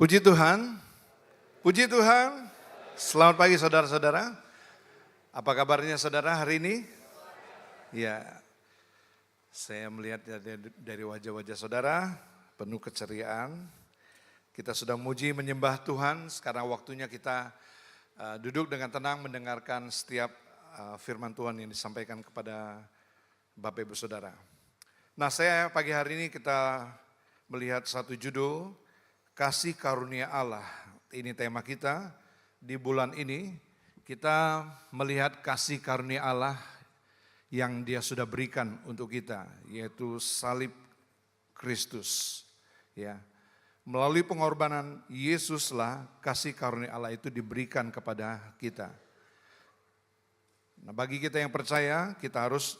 Puji Tuhan, puji Tuhan. Selamat pagi saudara-saudara. Apa kabarnya saudara hari ini? Ya, saya melihat dari wajah-wajah saudara penuh keceriaan. Kita sudah muji menyembah Tuhan, sekarang waktunya kita duduk dengan tenang mendengarkan setiap firman Tuhan yang disampaikan kepada Bapak Ibu Saudara. Nah, saya pagi hari ini kita melihat satu judul, Kasih Karunia Allah. Ini tema kita di bulan ini. Kita melihat kasih karunia Allah yang Dia sudah berikan untuk kita, yaitu salib Kristus. Ya, melalui pengorbanan Yesuslah kasih karunia Allah itu diberikan kepada kita. Nah, bagi kita yang percaya, kita harus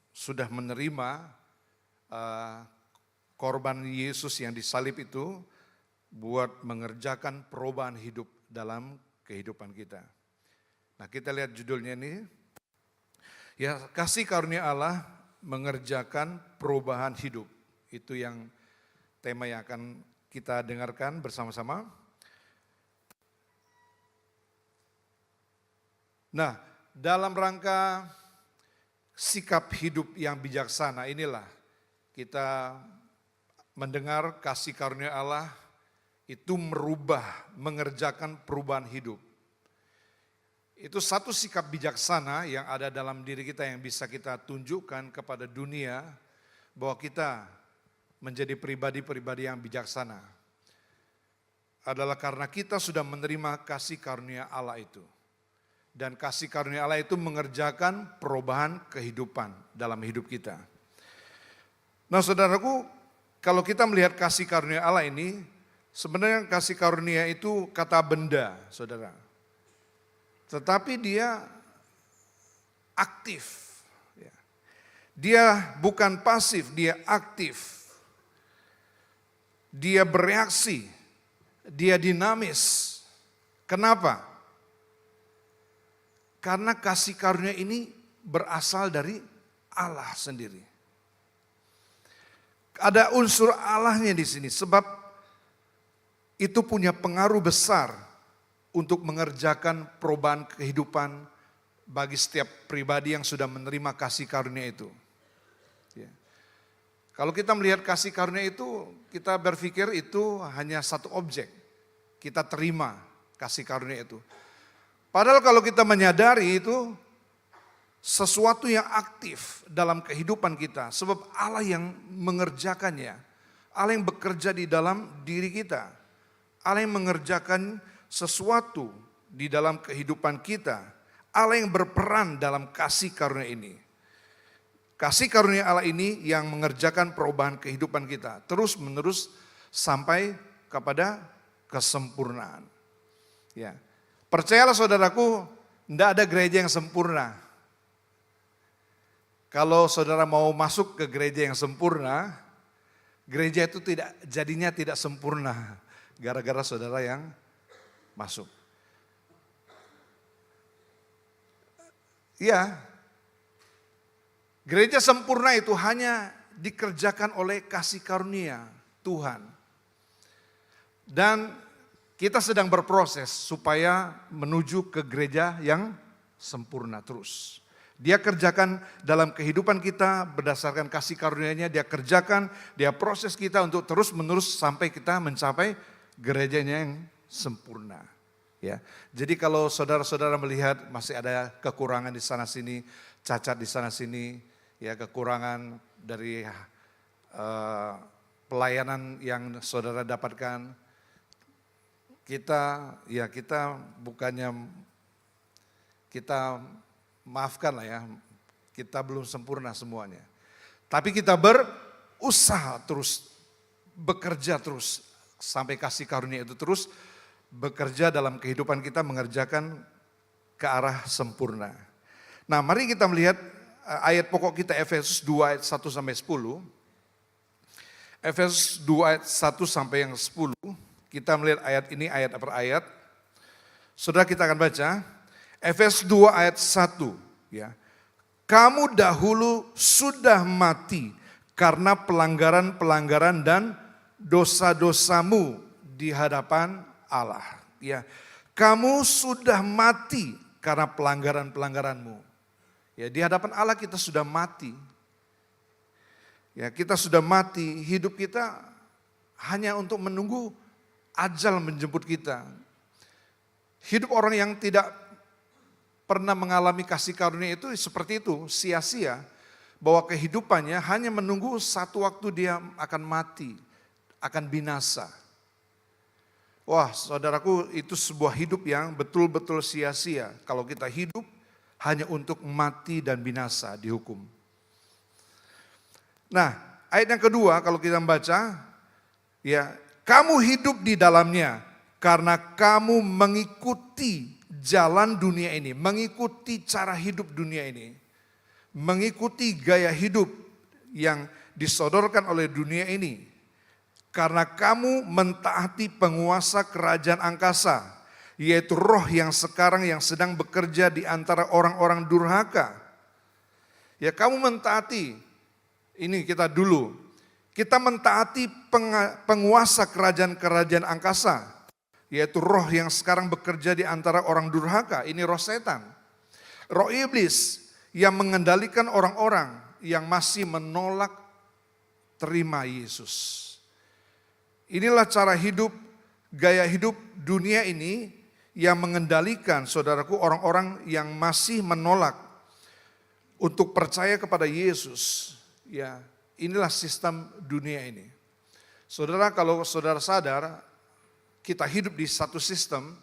sudah menerima korban Yesus yang disalib itu buat mengerjakan perubahan hidup dalam kehidupan kita. Nah, kita lihat judulnya ini. Ya, kasih karunia Allah mengerjakan perubahan hidup. Itu yang tema yang akan kita dengarkan bersama-sama. Nah, dalam rangka sikap hidup yang bijaksana inilah kita mendengar kasih karunia Allah itu merubah, mengerjakan perubahan hidup. Itu satu sikap bijaksana yang ada dalam diri kita yang bisa kita tunjukkan kepada dunia bahwa kita menjadi pribadi-pribadi yang bijaksana. Adalah karena kita sudah menerima kasih karunia Allah itu. Dan kasih karunia Allah itu mengerjakan perubahan kehidupan dalam hidup kita. Nah, saudaraku, kalau kita melihat kasih karunia Allah ini, sebenarnya kasih karunia itu kata benda, saudara. Tetapi dia aktif. Dia bukan pasif, dia aktif. Dia bereaksi, dia dinamis. Kenapa? Karena kasih karunia ini berasal dari Allah sendiri. Ada unsur Allahnya di sini, sebab itu punya pengaruh besar untuk mengerjakan perubahan kehidupan bagi setiap pribadi yang sudah menerima kasih karunia itu. Ya. Kalau kita melihat kasih karunia itu, kita berpikir itu hanya satu objek. Kita terima kasih karunia itu. Padahal kalau kita menyadari itu sesuatu yang aktif dalam kehidupan kita. Sebab Allah yang mengerjakannya. Allah yang bekerja di dalam diri kita. Allah yang mengerjakan sesuatu di dalam kehidupan kita. Allah yang berperan dalam kasih karunia ini. Kasih karunia Allah ini yang mengerjakan perubahan kehidupan kita. Terus menerus sampai kepada kesempurnaan. Ya. Percayalah saudaraku, tidak ada gereja yang sempurna. Kalau saudara mau masuk ke gereja yang sempurna, gereja itu jadinya tidak sempurna. Gara-gara saudara yang masuk. Ya, gereja sempurna itu hanya dikerjakan oleh kasih karunia Tuhan. Dan kita sedang berproses supaya menuju ke gereja yang sempurna terus. Dia kerjakan dalam kehidupan kita berdasarkan kasih karunia-Nya, dia kerjakan, dia proses kita untuk terus menerus sampai kita mencapai gerejanya yang sempurna. Ya. Jadi kalau saudara-saudara melihat masih ada kekurangan di sana sini, cacat di sana sini, ya kekurangan dari pelayanan yang saudara dapatkan, kita bukannya kita maafkan lah ya, kita belum sempurna semuanya. Tapi kita berusaha terus, bekerja terus, sampai kasih karunia itu terus bekerja dalam kehidupan kita mengerjakan ke arah sempurna. Nah, mari kita melihat ayat pokok kita Efesus 2 ayat 1 sampai 10. Efesus 2 ayat 1 sampai yang 10. Kita melihat ayat ini ayat per ayat. Saudara, kita akan baca Efesus 2 ayat 1 ya. Kamu dahulu sudah mati karena pelanggaran-pelanggaran dan dosa-dosamu di hadapan Allah. Ya, kamu sudah mati karena pelanggaran-pelanggaranmu. Ya, di hadapan Allah kita sudah mati. Ya, kita sudah mati, hidup kita hanya untuk menunggu ajal menjemput kita. Hidup orang yang tidak pernah mengalami kasih karunia itu seperti itu, sia-sia. Bahwa kehidupannya hanya menunggu satu waktu dia akan mati, akan binasa. Wah, saudaraku, itu sebuah hidup yang betul-betul sia-sia. Kalau kita hidup hanya untuk mati dan binasa dihukum. Nah, ayat yang kedua kalau kita baca, ya, kamu hidup di dalamnya karena kamu mengikuti jalan dunia ini, mengikuti cara hidup dunia ini. Mengikuti gaya hidup yang disodorkan oleh dunia ini. Karena kamu mentaati penguasa kerajaan angkasa, yaitu roh yang sekarang yang sedang bekerja di antara orang-orang durhaka. Ya, kamu mentaati, ini kita dulu, kita mentaati penguasa kerajaan-kerajaan angkasa, yaitu roh yang sekarang bekerja di antara orang durhaka. Ini roh setan, roh iblis, yang mengendalikan orang-orang yang masih menolak terima Yesus. Inilah cara hidup, gaya hidup dunia ini yang mengendalikan, saudaraku, orang-orang yang masih menolak untuk percaya kepada Yesus. Ya, inilah sistem dunia ini. Saudara, kalau saudara sadar, kita hidup di satu sistem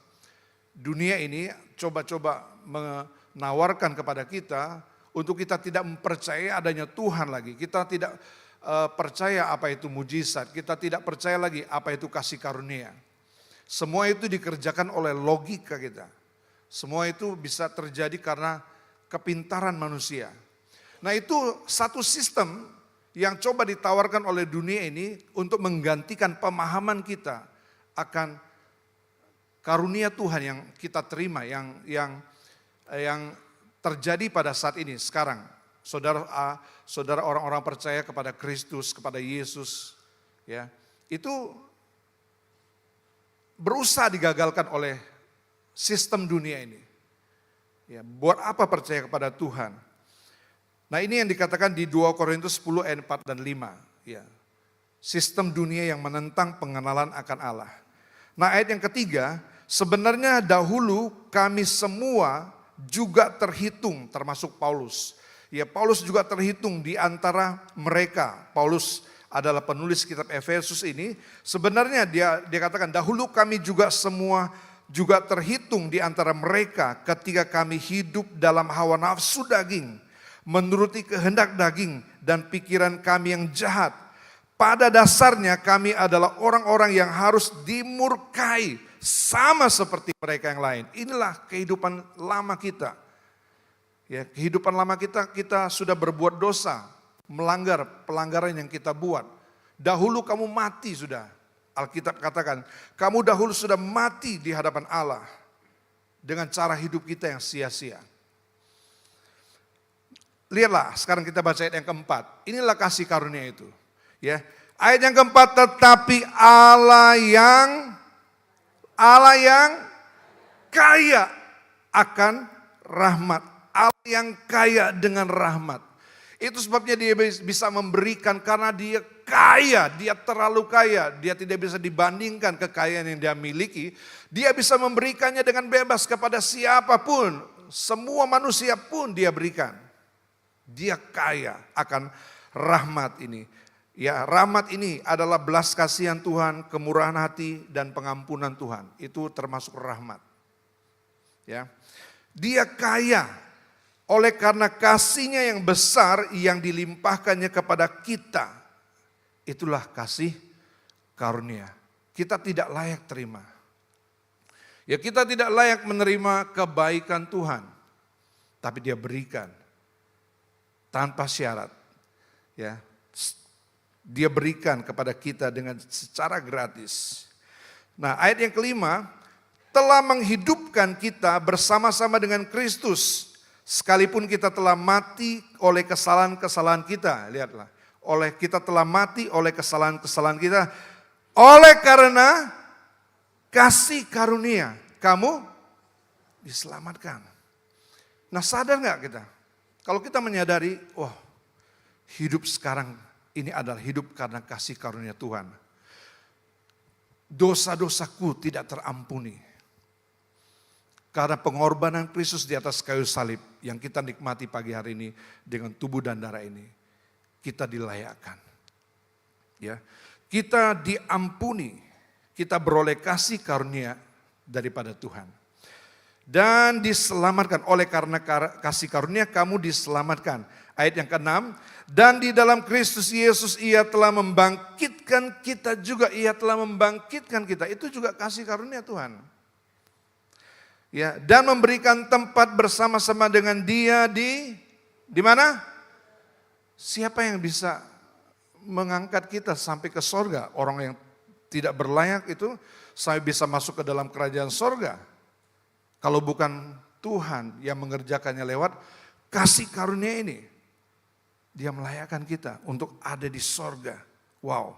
dunia ini, coba-coba menawarkan kepada kita untuk kita tidak mempercayai adanya Tuhan lagi. Kita tidak percaya apa itu mujizat, kita tidak percaya lagi apa itu kasih karunia. Semua itu dikerjakan oleh logika kita. Semua itu bisa terjadi karena kepintaran manusia. Nah, itu satu sistem yang coba ditawarkan oleh dunia ini untuk menggantikan pemahaman kita akan karunia Tuhan yang kita terima, yang terjadi pada saat ini sekarang. Saudara orang-orang percaya kepada Kristus, kepada Yesus, ya, itu berusaha digagalkan oleh sistem dunia ini. Ya, buat apa percaya kepada Tuhan? Nah, ini yang dikatakan di 2 Korintus 10 ayat 4 dan 5. Ya, sistem dunia yang menentang pengenalan akan Allah. Nah, ayat yang ketiga, sebenarnya dahulu kami semua juga terhitung, termasuk Paulus. Ya, Paulus juga terhitung di antara mereka. Paulus adalah penulis kitab Efesus ini. Sebenarnya dia katakan, dahulu kami juga semua juga terhitung di antara mereka ketika kami hidup dalam hawa nafsu daging, menuruti kehendak daging dan pikiran kami yang jahat. Pada dasarnya kami adalah orang-orang yang harus dimurkai sama seperti mereka yang lain. Inilah kehidupan lama kita. Ya, kehidupan lama kita sudah berbuat dosa, melanggar pelanggaran yang kita buat. Dahulu kamu mati sudah. Alkitab katakan, kamu dahulu sudah mati di hadapan Allah dengan cara hidup kita yang sia-sia. Lihatlah, sekarang kita baca ayat yang keempat. Inilah kasih karunia itu. Ya, ayat yang keempat, tetapi Allah yang kaya akan rahmat. Allah yang kaya dengan rahmat. Itu sebabnya dia bisa memberikan karena dia kaya, dia terlalu kaya. Dia tidak bisa dibandingkan kekayaan yang dia miliki. Dia bisa memberikannya dengan bebas kepada siapapun. Semua manusia pun dia berikan. Dia kaya akan rahmat ini. Ya, rahmat ini adalah belas kasihan Tuhan, kemurahan hati dan pengampunan Tuhan. Itu termasuk rahmat. Ya. Dia kaya oleh karena kasihnya yang besar yang dilimpahkannya kepada kita. Itulah kasih karunia. Kita tidak layak terima. Ya, kita tidak layak menerima kebaikan Tuhan. Tapi dia berikan tanpa syarat. Ya, dia berikan kepada kita dengan secara gratis. Nah, ayat yang kelima, telah menghidupkan kita bersama-sama dengan Kristus. Sekalipun kita telah mati oleh kesalahan-kesalahan kita. Lihatlah, kita telah mati oleh kesalahan-kesalahan kita. Oleh karena kasih karunia kamu diselamatkan. Nah, sadar nggak kita? Kalau kita menyadari, wah, hidup sekarang ini adalah hidup karena kasih karunia Tuhan. Dosa-dosaku tidak terampuni. Karena pengorbanan Kristus di atas kayu salib yang kita nikmati pagi hari ini dengan tubuh dan darah ini, kita dilayakkan. Ya, kita diampuni, kita beroleh kasih karunia daripada Tuhan. Dan diselamatkan, oleh karena kasih karunia kamu diselamatkan. Ayat yang ke-6, dan di dalam Kristus Yesus ia telah membangkitkan kita juga, ia telah membangkitkan kita. Itu juga kasih karunia Tuhan. Ya, dan memberikan tempat bersama-sama dengan Dia di mana? Siapa yang bisa mengangkat kita sampai ke sorga? Orang yang tidak berlayak itu sampai bisa masuk ke dalam kerajaan sorga. Kalau bukan Tuhan yang mengerjakannya lewat kasih karunia ini. Dia melayakkan kita untuk ada di sorga. Wow.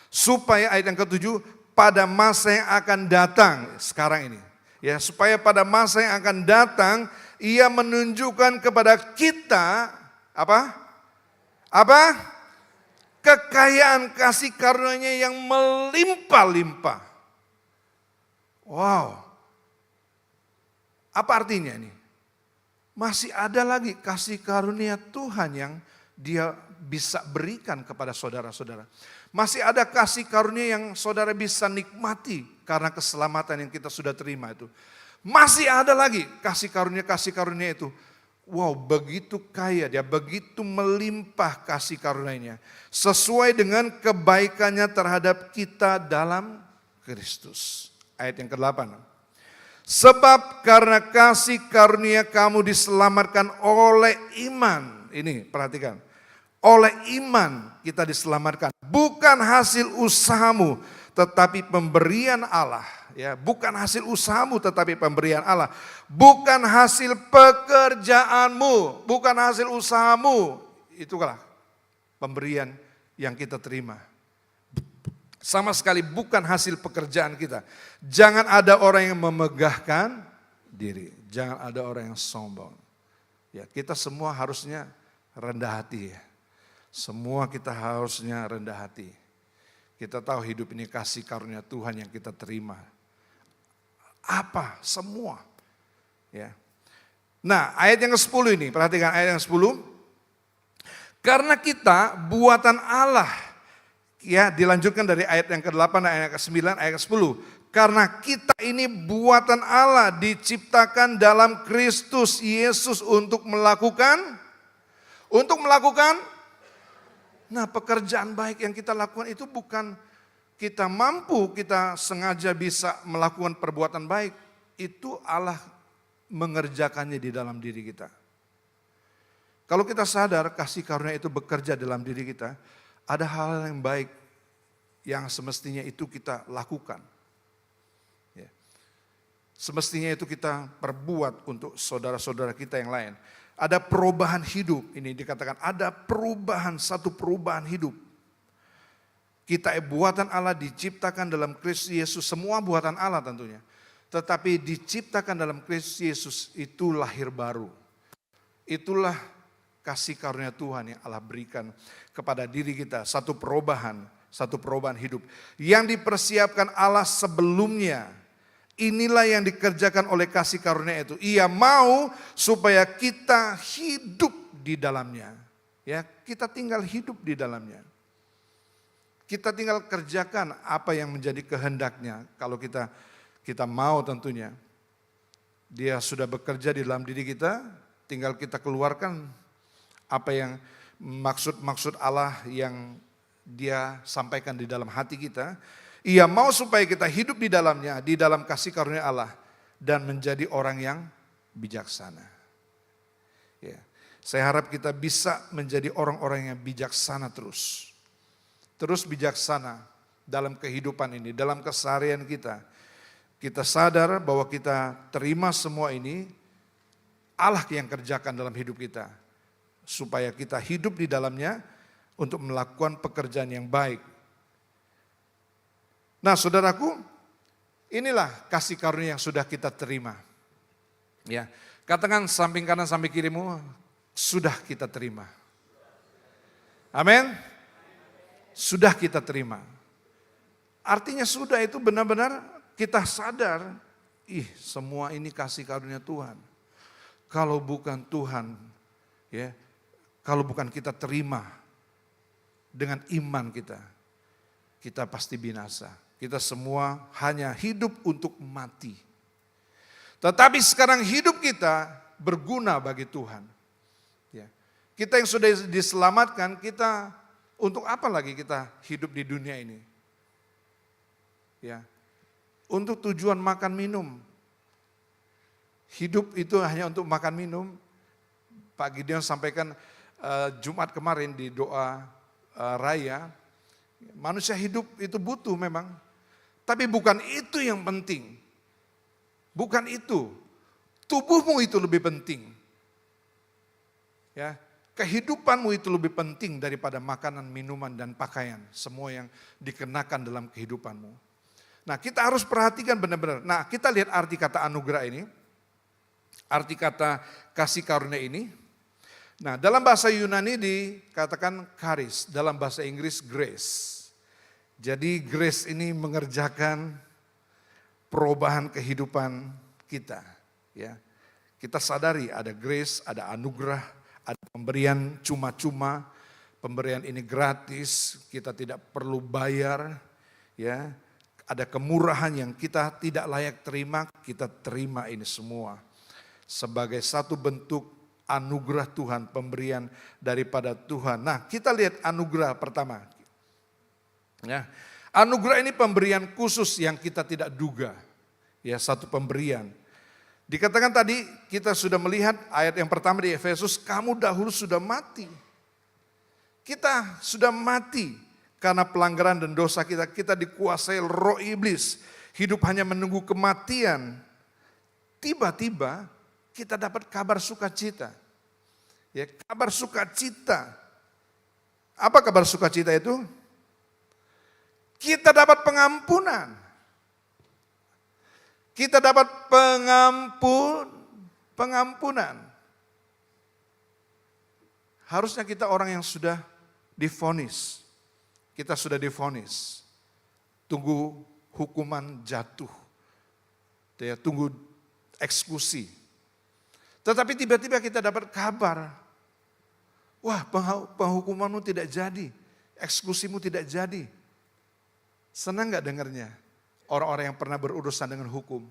Supaya ayat yang ke-7, pada masa yang akan datang, sekarang ini. Ya, supaya pada masa yang akan datang, ia menunjukkan kepada kita, apa? Kekayaan kasih karunia yang melimpah-limpah. Wow. Apa artinya ini? Masih ada lagi kasih karunia Tuhan yang Dia bisa berikan kepada saudara-saudara. Masih ada kasih karunia yang saudara bisa nikmati karena keselamatan yang kita sudah terima itu. Masih ada lagi kasih karunia itu. Wow, begitu kaya Dia, begitu melimpah kasih karunia-Nya. Sesuai dengan kebaikannya terhadap kita dalam Kristus. Ayat yang ke-8. Sebab karena kasih karunia kamu diselamatkan oleh iman. Ini perhatikan. Oleh iman kita diselamatkan. Bukan hasil usahamu tetapi pemberian Allah. Ya, bukan hasil usahamu tetapi pemberian Allah. Bukan hasil pekerjaanmu. Bukan hasil usahamu. Itulah pemberian yang kita terima. Sama sekali bukan hasil pekerjaan kita. Jangan ada orang yang memegahkan diri. Jangan ada orang yang sombong. Ya, kita semua harusnya rendah hati ya. Semua kita harusnya rendah hati. Kita tahu hidup ini kasih karunia Tuhan yang kita terima. Apa? Semua. Ya. Nah, ayat yang ke-10 ini, perhatikan ayat yang 10. Karena kita buatan Allah. Ya, dilanjutkan dari ayat yang ke-8, ayat yang ke-9, ayat yang ke-10. Karena kita ini buatan Allah diciptakan dalam Kristus Yesus untuk melakukan nah, pekerjaan baik yang kita lakukan itu bukan kita mampu, kita sengaja bisa melakukan perbuatan baik. Itu Allah mengerjakannya di dalam diri kita. Kalau kita sadar kasih karunia itu bekerja dalam diri kita, ada hal yang baik yang semestinya itu kita lakukan. Ya. Semestinya itu kita perbuat untuk saudara-saudara kita yang lain. Ada perubahan hidup, ini dikatakan ada perubahan, satu perubahan hidup. Kita buatan Allah diciptakan dalam Kristus Yesus, semua buatan Allah tentunya. Tetapi diciptakan dalam Kristus Yesus itu lahir baru. Itulah kasih karunia Tuhan yang Allah berikan kepada diri kita, satu perubahan hidup. Yang dipersiapkan Allah sebelumnya. Inilah yang dikerjakan oleh kasih karunia itu. Ia mau supaya kita hidup di dalamnya. Ya, kita tinggal hidup di dalamnya. Kita tinggal kerjakan apa yang menjadi kehendaknya. Kalau kita mau tentunya. Dia sudah bekerja di dalam diri kita, tinggal kita keluarkan apa yang maksud-maksud Allah yang Dia sampaikan di dalam hati kita. Ia mau supaya kita hidup di dalamnya, di dalam kasih karunia Allah. Dan menjadi orang yang bijaksana. Ya. Saya harap kita bisa menjadi orang-orang yang bijaksana terus. Terus bijaksana dalam kehidupan ini, dalam keseharian kita. Kita sadar bahwa kita terima semua ini, Allah yang kerjakan dalam hidup kita. Supaya kita hidup di dalamnya untuk melakukan pekerjaan yang baik. Nah, saudaraku, Inilah kasih karunia yang sudah kita terima. Ya, katakan samping kanan samping kirimu, sudah kita terima. Amin. Sudah kita terima. Artinya sudah itu benar-benar kita sadar, semua ini kasih karunia Tuhan. Kalau bukan Tuhan, ya, kalau bukan kita terima dengan iman kita pasti binasa. Kita semua hanya hidup untuk mati. Tetapi sekarang hidup kita berguna bagi Tuhan. Ya. Kita yang sudah diselamatkan, kita untuk apa lagi kita hidup di dunia ini? Ya. Untuk tujuan makan minum. Hidup itu hanya untuk makan minum. Pak Gideon sampaikan Jumat kemarin di doa raya. Manusia hidup itu butuh memang. Tapi bukan itu yang penting. Bukan itu. Tubuhmu itu lebih penting. Ya, kehidupanmu itu lebih penting daripada makanan, minuman, dan pakaian. Semua yang dikenakan dalam kehidupanmu. Nah, kita harus perhatikan benar-benar. Nah, kita lihat arti kata anugerah ini. Arti kata kasih karunia ini. Nah, dalam bahasa Yunani dikatakan charis, dalam bahasa Inggris grace. Jadi grace ini mengerjakan perubahan kehidupan kita. Ya, kita sadari ada grace, ada anugerah, ada pemberian cuma-cuma, pemberian ini gratis, kita tidak perlu bayar. Ya, ada kemurahan yang kita tidak layak terima, kita terima ini semua sebagai satu bentuk anugerah Tuhan, pemberian daripada Tuhan. Nah, kita lihat anugerah pertama. Ya, anugerah ini pemberian khusus yang kita tidak duga. Ya, satu pemberian. Dikatakan tadi kita sudah melihat ayat yang pertama di Efesus, kamu dahulu sudah mati. Kita sudah mati karena pelanggaran dan dosa kita. Kita dikuasai roh iblis. Hidup hanya menunggu kematian. Tiba-tiba kita dapat kabar sukacita. Ya, kabar sukacita. Apa kabar sukacita itu? Kita dapat pengampunan. Kita dapat pengampunan. Harusnya kita orang yang sudah divonis. Kita sudah divonis. Tunggu hukuman jatuh. Ya, tunggu eksekusi. Tetapi tiba-tiba kita dapat kabar. Wah, penghukumanmu tidak jadi. Eksekusimu tidak jadi. Senang gak dengarnya? Orang-orang yang pernah berurusan dengan hukum.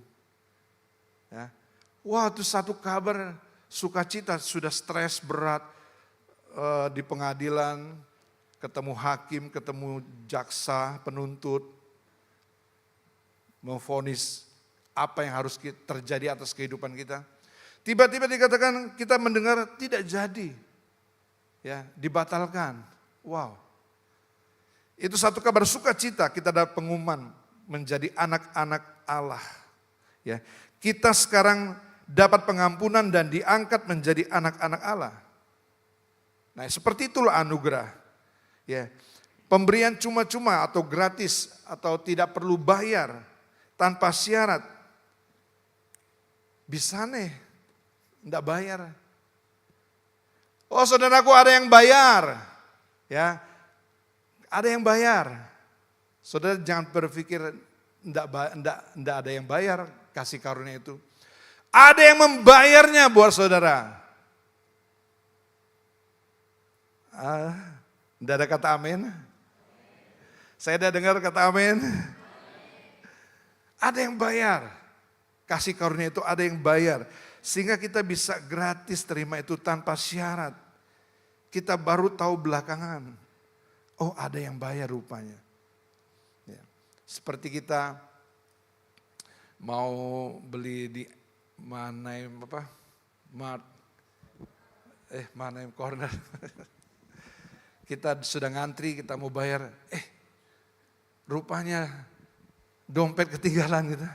Ya. Wah, itu satu kabar sukacita, sudah stres berat di pengadilan, ketemu hakim, ketemu jaksa, penuntut, memvonis apa yang harus terjadi atas kehidupan kita. Tiba-tiba dikatakan kita mendengar tidak jadi, ya, dibatalkan. Wow. Itu satu kabar sukacita, kita dapat pengumuman menjadi anak-anak Allah. Ya, kita sekarang dapat pengampunan dan diangkat menjadi anak-anak Allah. Nah, seperti itulah anugerah. Ya, pemberian cuma-cuma atau gratis atau tidak perlu bayar, tanpa syarat. Bisa nih, enggak bayar. Oh, saudaraku, ada yang bayar. Ya. Ada yang bayar. Saudara jangan berpikir enggak ada yang bayar kasih karunia itu. Ada yang membayarnya buat saudara. Enggak ada kata amin? Saya udah dengar kata amin. Ada yang bayar. Kasih karunia itu ada yang bayar. Sehingga kita bisa gratis terima itu tanpa syarat. Kita baru tahu belakangan. Oh, ada yang bayar rupanya. Ya. Seperti kita mau beli di Manaim Manaim Corner. Kita sudah ngantri, kita mau bayar. Rupanya dompet ketinggalan gitu.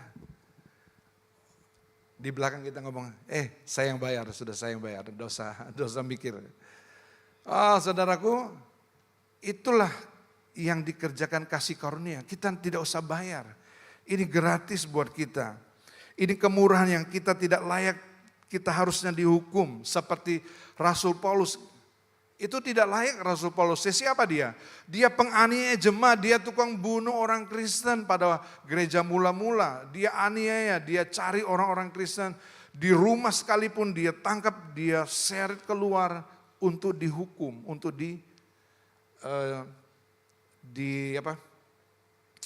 Di belakang kita ngomong, saya yang bayar, sudah saya yang bayar. Dosa mikir. Oh, saudaraku, itulah yang dikerjakan kasih karunia. Kita tidak usah bayar. Ini gratis buat kita. Ini kemurahan yang kita tidak layak, kita harusnya dihukum. Seperti Rasul Paulus, itu tidak layak Rasul Paulus. Siapa dia? Dia penganiaya jemaat, dia tukang bunuh orang Kristen pada gereja mula-mula. Dia aniaya, dia cari orang-orang Kristen. Di rumah sekalipun dia tangkap, dia seret keluar untuk dihukum, untuk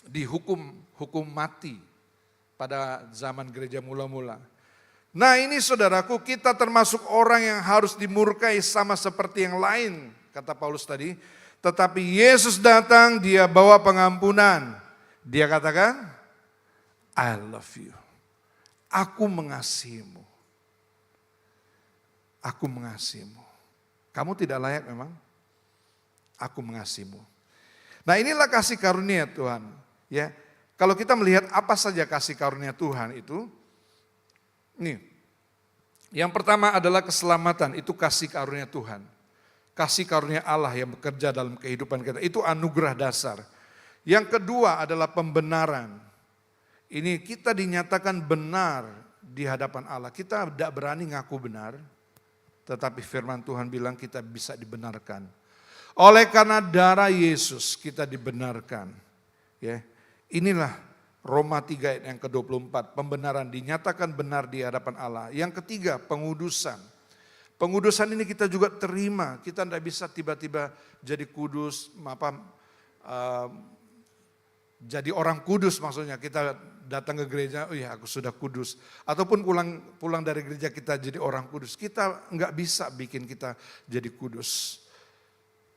dihukum mati pada zaman gereja mula-mula. Nah ini saudaraku, kita termasuk orang yang harus dimurkai sama seperti yang lain, kata Paulus tadi. Tetapi Yesus datang, dia bawa pengampunan. Dia katakan, I love you. Aku mengasihimu. Aku mengasihimu. Kamu tidak layak memang. Aku mengasihimu. Nah inilah kasih karunia Tuhan. Ya, kalau kita melihat apa saja kasih karunia Tuhan itu, nih, yang pertama adalah keselamatan, itu kasih karunia Tuhan. Kasih karunia Allah yang bekerja dalam kehidupan kita, itu anugerah dasar. Yang kedua adalah pembenaran. Ini kita dinyatakan benar di hadapan Allah. Kita tidak berani ngaku benar, tetapi firman Tuhan bilang kita bisa dibenarkan. Oleh karena darah Yesus kita dibenarkan. Ya, inilah Roma 3 ayat yang ke-24, pembenaran dinyatakan benar di hadapan Allah. Yang ketiga, pengudusan. Pengudusan ini kita juga terima, kita tidak bisa tiba-tiba jadi kudus, jadi orang kudus maksudnya. Kita datang ke gereja, oh ya aku sudah kudus. Ataupun pulang dari gereja kita jadi orang kudus. Kita nggak bisa bikin kita jadi kudus.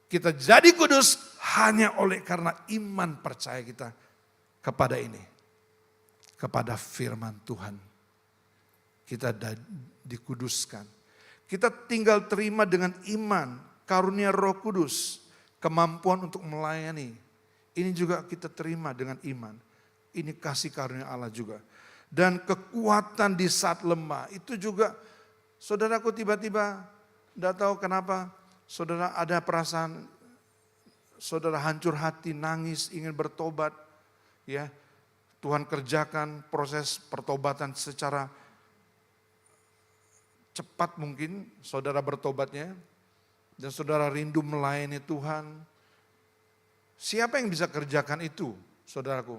Kita jadi kudus hanya oleh karena iman percaya kita kepada ini. Kepada firman Tuhan. Kita dikuduskan. Kita tinggal terima dengan iman, karunia Roh Kudus, kemampuan untuk melayani. Ini juga kita terima dengan iman. Ini kasih karunia Allah juga. Dan kekuatan di saat lemah, itu juga saudaraku tiba-tiba, tidak tahu kenapa, saudara ada perasaan, saudara hancur hati, nangis, ingin bertobat, ya. Tuhan kerjakan proses pertobatan secara cepat mungkin saudara bertobatnya. Dan saudara rindu melayani Tuhan. Siapa yang bisa kerjakan itu saudaraku?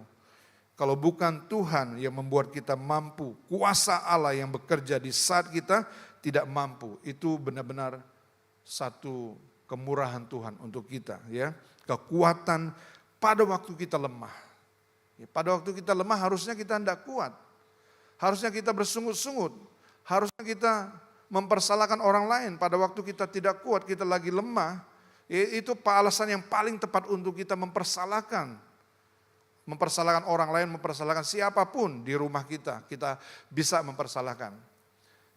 Kalau bukan Tuhan yang membuat kita mampu, kuasa Allah yang bekerja di saat kita tidak mampu. Itu benar-benar satu kemurahan Tuhan untuk kita, ya. Kekuatan pada waktu kita lemah. Pada waktu kita lemah harusnya kita tidak kuat. Harusnya kita bersungut-sungut. Harusnya kita mempersalahkan orang lain. Pada waktu kita tidak kuat, kita lagi lemah. Itu alasan yang paling tepat untuk kita mempersalahkan. Mempersalahkan orang lain, mempersalahkan siapapun di rumah kita. Kita bisa mempersalahkan.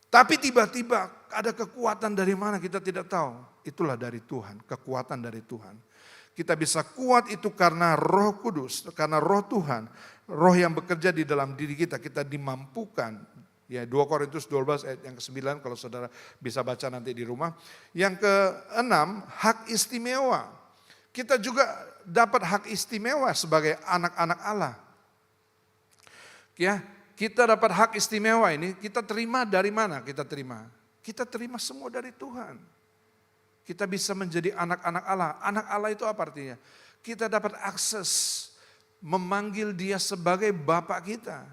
Tapi tiba-tiba ada kekuatan dari mana kita tidak tahu. Itulah dari Tuhan, kekuatan dari Tuhan. Kita bisa kuat itu karena Roh Kudus, karena Roh Tuhan, Roh yang bekerja di dalam diri kita, kita dimampukan. Ya, 2 Korintus 12 ayat yang ke-9 kalau saudara bisa baca nanti di rumah. Yang ke-6, hak istimewa. Kita juga dapat hak istimewa sebagai anak-anak Allah. Ya, kita dapat hak istimewa ini, kita terima dari mana kita terima? Kita terima semua dari Tuhan. Kita bisa menjadi anak-anak Allah. Anak Allah itu apa artinya? Kita dapat akses memanggil dia sebagai Bapa kita.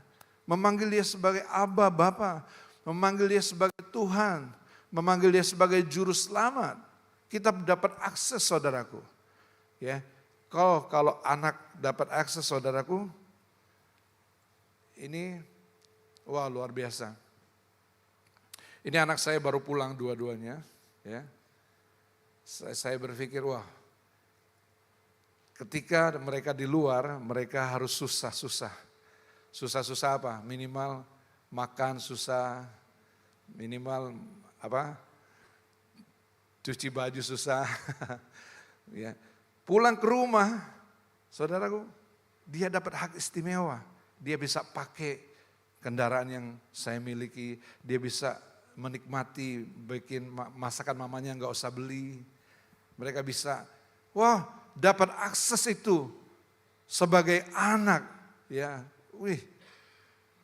Memanggil dia sebagai Abba Bapa. Memanggil dia sebagai Tuhan. Memanggil dia sebagai Juru Selamat. Kita dapat akses saudaraku. Ya, kalau anak dapat akses saudaraku, ini wah luar biasa. Ini anak saya baru pulang dua-duanya. Ya. Saya berpikir, wah, ketika mereka di luar, mereka harus susah-susah. Susah-susah apa? Minimal makan susah, minimal apa? Cuci baju susah. Ya. Pulang ke rumah, saudaraku, dia dapat hak istimewa. Dia bisa pakai kendaraan yang saya miliki, dia bisa menikmati bikin masakan mamanya nggak usah beli. Mereka bisa, wah dapat akses itu sebagai anak, ya. Wih,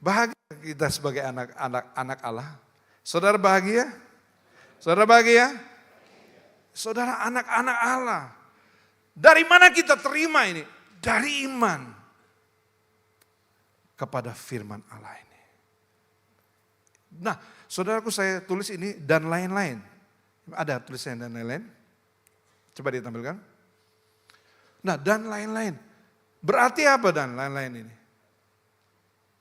bahagia kita sebagai anak Allah. Saudara bahagia? Saudara bahagia? Saudara anak-anak Allah. Dari mana kita terima ini? Dari iman kepada firman Allah ini. Nah, saudaraku saya tulis ini dan lain-lain. Ada tulisannya dan lain-lain? Coba ditampilkan. Nah, dan lain-lain. Berarti apa dan lain-lain ini?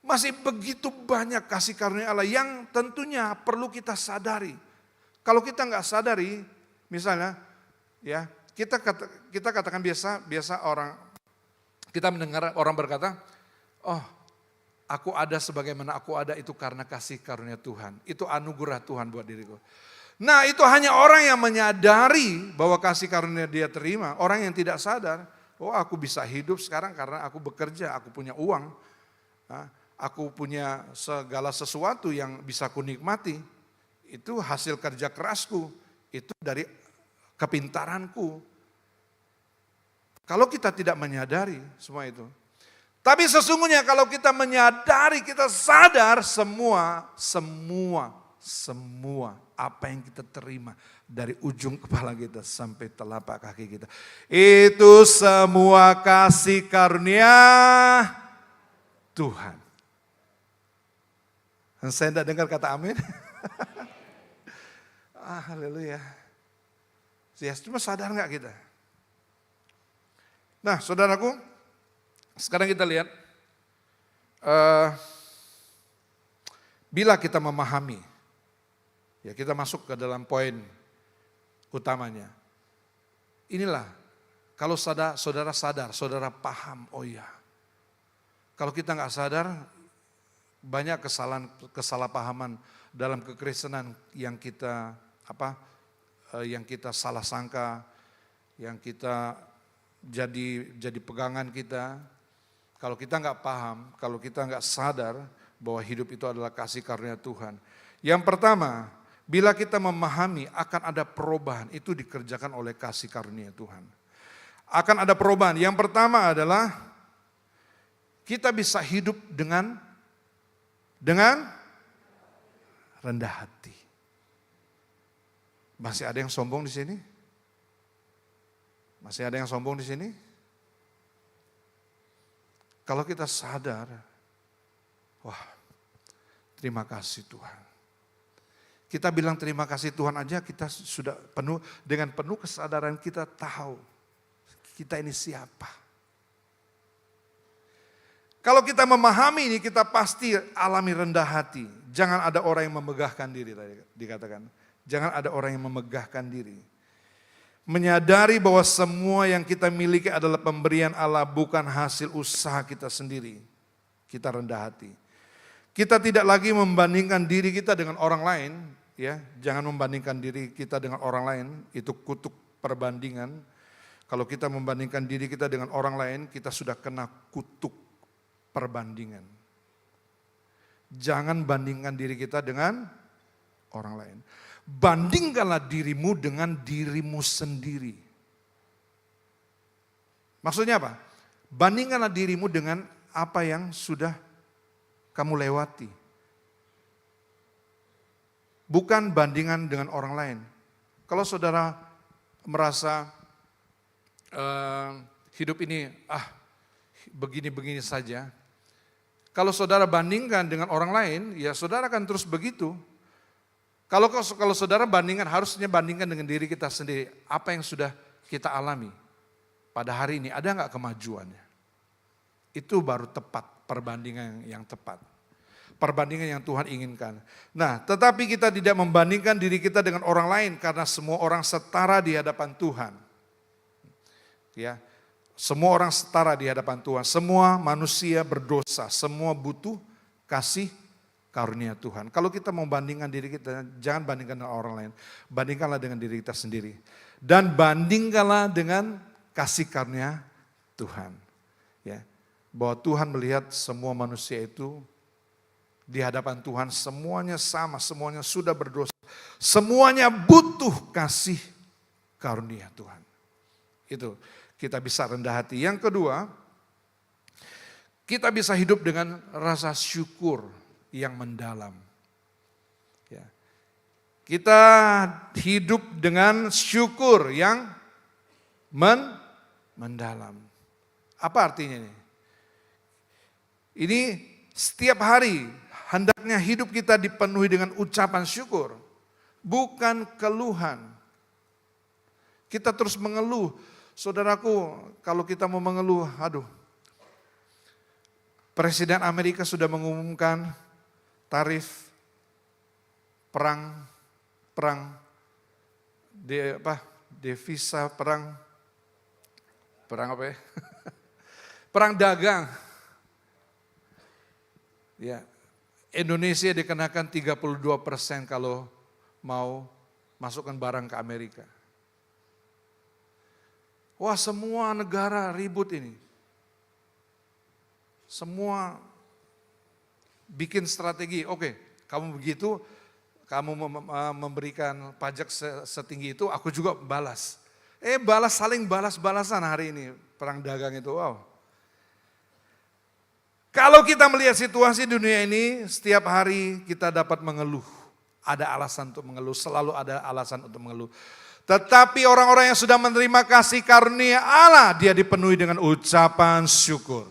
Masih begitu banyak kasih karunia Allah yang tentunya perlu kita sadari. Kalau kita nggak sadari, misalnya, ya kita katakan biasa orang, kita mendengar orang berkata, oh aku ada sebagaimana aku ada itu karena kasih karunia Tuhan. Itu anugerah Tuhan buat diriku. Nah itu hanya orang yang menyadari bahwa kasih karunia dia terima. Orang yang tidak sadar, oh aku bisa hidup sekarang karena aku bekerja, aku punya uang. Aku punya segala sesuatu yang bisa aku nikmati. Itu hasil kerja kerasku, itu dari kepintaranku. Kalau kita tidak menyadari semua itu. Tapi sesungguhnya kalau kita menyadari, kita sadar semua apa yang kita terima dari ujung kepala kita sampai telapak kaki kita. Itu semua kasih karunia Tuhan. Saya tidak dengar kata amin. Haleluya. Ya, cuma sadar nggak kita? Nah, saudaraku, sekarang kita lihat, bila kita memahami, ya kita masuk ke dalam poin utamanya. Inilah, kalau saudara sadar, saudara paham, oh iya. Kalau kita nggak sadar, banyak kesalahpahaman dalam kekristenan yang kita salah sangka, yang kita jadi pegangan kita. Kalau kita nggak paham, kalau kita nggak sadar bahwa hidup itu adalah kasih karunia Tuhan. Yang pertama, bila kita memahami akan ada perubahan, itu dikerjakan oleh kasih karunia Tuhan. Akan ada perubahan. Yang pertama adalah kita bisa hidup dengan rendah hati. Masih ada yang sombong di sini? Masih ada yang sombong di sini? Kalau kita sadar, wah, terima kasih Tuhan. Kita bilang terima kasih Tuhan aja, kita sudah dengan penuh kesadaran kita tahu kita ini siapa. Kalau kita memahami ini, kita pasti alami rendah hati. Jangan ada orang yang memegahkan diri, tadi dikatakan. Jangan ada orang yang memegahkan diri. Menyadari bahwa semua yang kita miliki adalah pemberian Allah, bukan hasil usaha kita sendiri. Kita rendah hati. Kita tidak lagi membandingkan diri kita dengan orang lain. Ya, jangan membandingkan diri kita dengan orang lain. Itu kutuk perbandingan. Kalau kita membandingkan diri kita dengan orang lain, kita sudah kena kutuk perbandingan. Jangan bandingkan diri kita dengan orang lain. Bandingkanlah dirimu dengan dirimu sendiri. Maksudnya apa? Bandingkanlah dirimu dengan apa yang sudah kamu lewati. Bukan bandingan dengan orang lain. Kalau saudara merasa hidup ini begini-begini saja. Kalau saudara bandingkan dengan orang lain, ya saudara akan terus begitu. Kalau saudara harusnya bandingkan dengan diri kita sendiri. Apa yang sudah kita alami pada hari ini, ada nggak kemajuannya? Itu baru tepat, perbandingan yang tepat. Perbandingan yang Tuhan inginkan. Nah, tetapi kita tidak membandingkan diri kita dengan orang lain karena semua orang setara di hadapan Tuhan. Ya, semua orang setara di hadapan Tuhan. Semua manusia berdosa, semua butuh kasih karunia Tuhan. Kalau kita membandingkan diri kita, jangan bandingkan dengan orang lain. Bandingkanlah dengan diri kita sendiri. Dan bandingkanlah dengan kasih karunia Tuhan. Ya, bahwa Tuhan melihat semua manusia itu di hadapan Tuhan semuanya sama, semuanya sudah berdosa. Semuanya butuh kasih karunia Tuhan. Itu kita bisa rendah hati. Yang kedua, kita bisa hidup dengan rasa syukur yang mendalam. Ya. Kita hidup dengan syukur yang mendalam. Apa artinya ini? Ini setiap hari hendaknya hidup kita dipenuhi dengan ucapan syukur, bukan keluhan. Kita terus mengeluh. Saudaraku, kalau kita mau mengeluh, aduh. Presiden Amerika sudah mengumumkan tarif perang devisa perang apa ya? Perang dagang. Ya, Indonesia dikenakan 32% kalau mau masukkan barang ke Amerika. Wah, semua negara ribut ini. Semua bikin strategi. Oke, kamu begitu, kamu memberikan pajak setinggi itu, aku juga balas. Saling balas-balasan hari ini perang dagang itu. Wow. Kalau kita melihat situasi dunia ini, setiap hari kita dapat mengeluh. Ada alasan untuk mengeluh, selalu ada alasan untuk mengeluh. Tetapi orang-orang yang sudah menerima kasih karunia Allah, dia dipenuhi dengan ucapan syukur.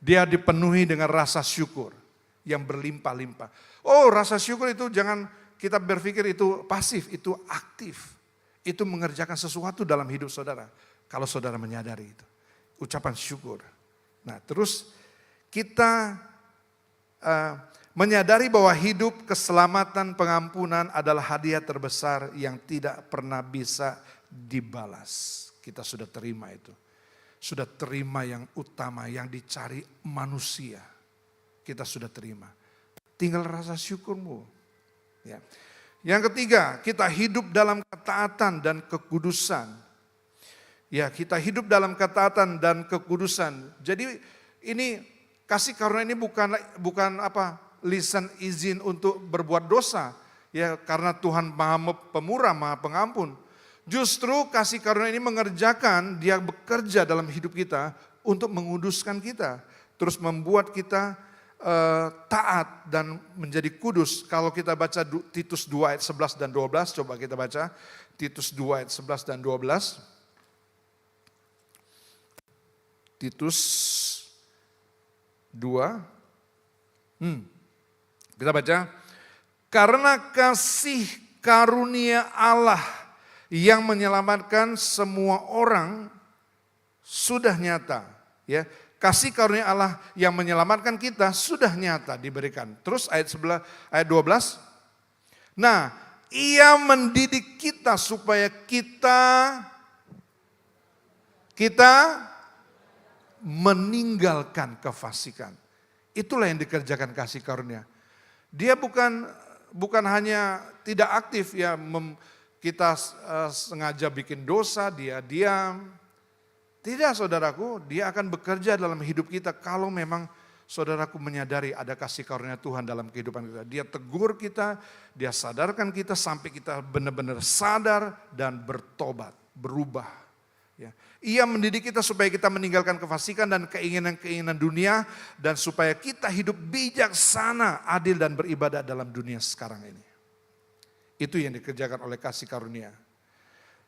Dia dipenuhi dengan rasa syukur yang berlimpah-limpah. Oh, rasa syukur itu jangan kita berpikir itu pasif, itu aktif. Itu mengerjakan sesuatu dalam hidup saudara. Kalau saudara menyadari itu. Ucapan syukur. Nah, terus kita menyadari bahwa hidup, keselamatan, pengampunan adalah hadiah terbesar yang tidak pernah bisa dibalas. Kita sudah terima itu. Sudah terima yang utama, yang dicari manusia. Kita sudah terima. Tinggal rasa syukurmu. Ya. Yang ketiga, kita hidup dalam ketaatan dan kekudusan. Ya, kita hidup dalam ketaatan dan kekudusan. Jadi ini kasih karunia ini bukan lisan izin untuk berbuat dosa. Ya, karena Tuhan Maha Pemurah, Maha Pengampun. Justru kasih karunia ini mengerjakan, dia bekerja dalam hidup kita untuk menguduskan kita. Terus membuat kita taat dan menjadi kudus. Kalau kita baca Titus 2 ayat 11 dan 12, coba kita baca Titus 2 ayat 11 dan 12. Titus 2. Kita baca. Karena kasih karunia Allah yang menyelamatkan semua orang sudah nyata. Ya, kasih karunia Allah yang menyelamatkan kita sudah nyata diberikan. Terus ayat 12. Nah, ia mendidik kita supaya kita meninggalkan kefasikan. Itulah yang dikerjakan kasih karunia. Dia bukan hanya tidak aktif ya, kita sengaja bikin dosa, dia diam. Tidak saudaraku, dia akan bekerja dalam hidup kita kalau memang saudaraku menyadari ada kasih karunia Tuhan dalam kehidupan kita. Dia tegur kita, dia sadarkan kita sampai kita benar-benar sadar dan bertobat, berubah. Ya. Ia mendidik kita supaya kita meninggalkan kefasikan dan keinginan-keinginan dunia dan supaya kita hidup bijaksana, adil dan beribadah dalam dunia sekarang ini. Itu yang dikerjakan oleh kasih karunia.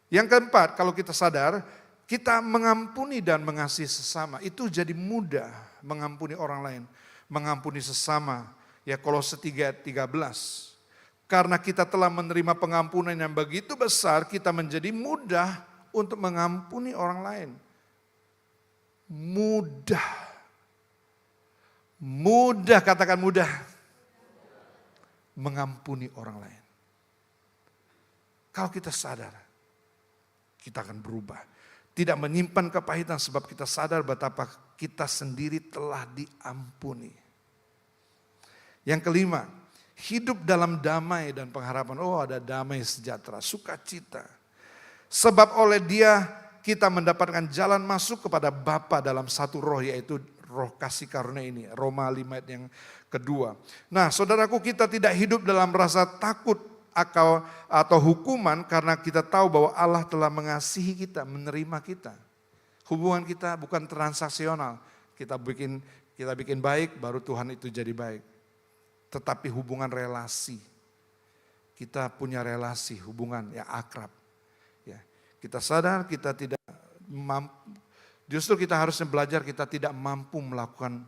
Yang keempat, kalau kita sadar, kita mengampuni dan mengasihi sesama. Itu jadi mudah mengampuni orang lain, mengampuni sesama. Ya, Kolose 3:13. Karena kita telah menerima pengampunan yang begitu besar, kita menjadi mudah untuk mengampuni orang lain. Mudah. Mudah, katakan mudah. Mengampuni orang lain. Kalau kita sadar, kita akan berubah. Tidak menyimpan kepahitan sebab kita sadar betapa kita sendiri telah diampuni. Yang kelima, hidup dalam damai dan pengharapan. Oh, ada damai sejahtera, sukacita. Sebab oleh Dia kita mendapatkan jalan masuk kepada Bapa dalam satu roh, yaitu roh kasih karunia ini. Roma 5 ayat yang kedua. Nah, saudaraku, kita tidak hidup dalam rasa takut atau hukuman karena kita tahu bahwa Allah telah mengasihi kita, menerima kita. Hubungan kita bukan transaksional. kita bikin baik, baru Tuhan itu jadi baik. Tetapi hubungan relasi, kita punya relasi, hubungan yang akrab. Ya, kita sadar kita tidak mampu, justru kita harusnya belajar kita tidak mampu melakukan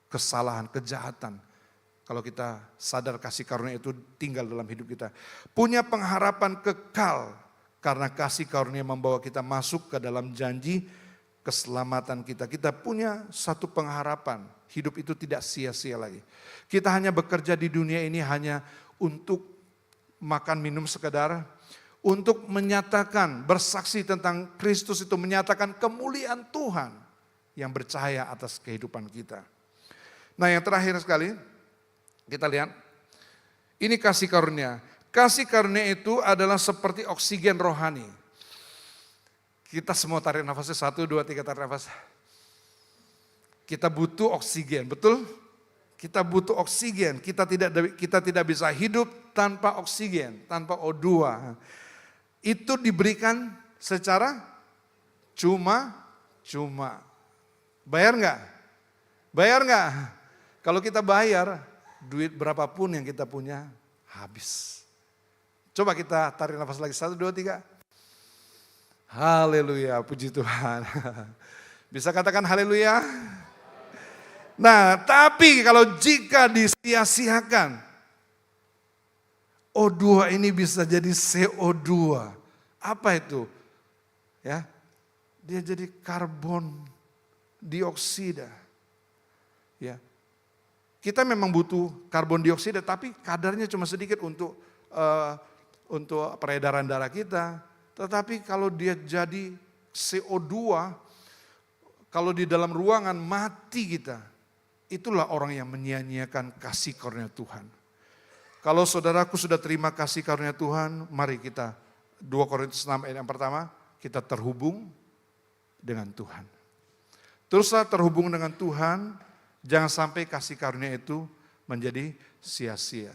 kesalahan, kejahatan. Kalau kita sadar kasih karunia itu tinggal dalam hidup kita. Punya pengharapan kekal karena kasih karunia membawa kita masuk ke dalam janji keselamatan kita. Kita punya satu pengharapan, hidup itu tidak sia-sia lagi. Kita hanya bekerja di dunia ini hanya untuk makan minum sekedar, untuk menyatakan, bersaksi tentang Kristus itu, menyatakan kemuliaan Tuhan yang bercahaya atas kehidupan kita. Nah yang terakhir sekali, kita lihat, ini kasih karunia. Kasih karunia itu adalah seperti oksigen rohani. Kita semua tarik nafasnya, 1, 2, 3 tarik nafas. Kita butuh oksigen, betul? Kita butuh oksigen, kita tidak bisa hidup tanpa oksigen, tanpa O2. Itu diberikan secara cuma-cuma. Bayar enggak? Bayar enggak? Kalau kita bayar, duit berapapun yang kita punya habis. Coba kita tarik nafas lagi, 1, 2, 3. Haleluya, puji Tuhan. Bisa katakan haleluya? Nah, tapi kalau jika disia-siakan, O2 ini bisa jadi CO2. Apa itu? Ya, dia jadi karbon dioksida. Ya, kita memang butuh karbon dioksida, tapi kadarnya cuma sedikit untuk peredaran darah kita. Tetapi kalau dia jadi CO2, kalau di dalam ruangan mati kita, itulah orang yang menyia-nyiakan kasih karunia Tuhan. Kalau saudaraku sudah terima kasih karunia Tuhan, mari kita 2 Korintus 6 ayat yang pertama, kita terhubung dengan Tuhan. Teruslah terhubung dengan Tuhan, jangan sampai kasih karunia itu menjadi sia-sia.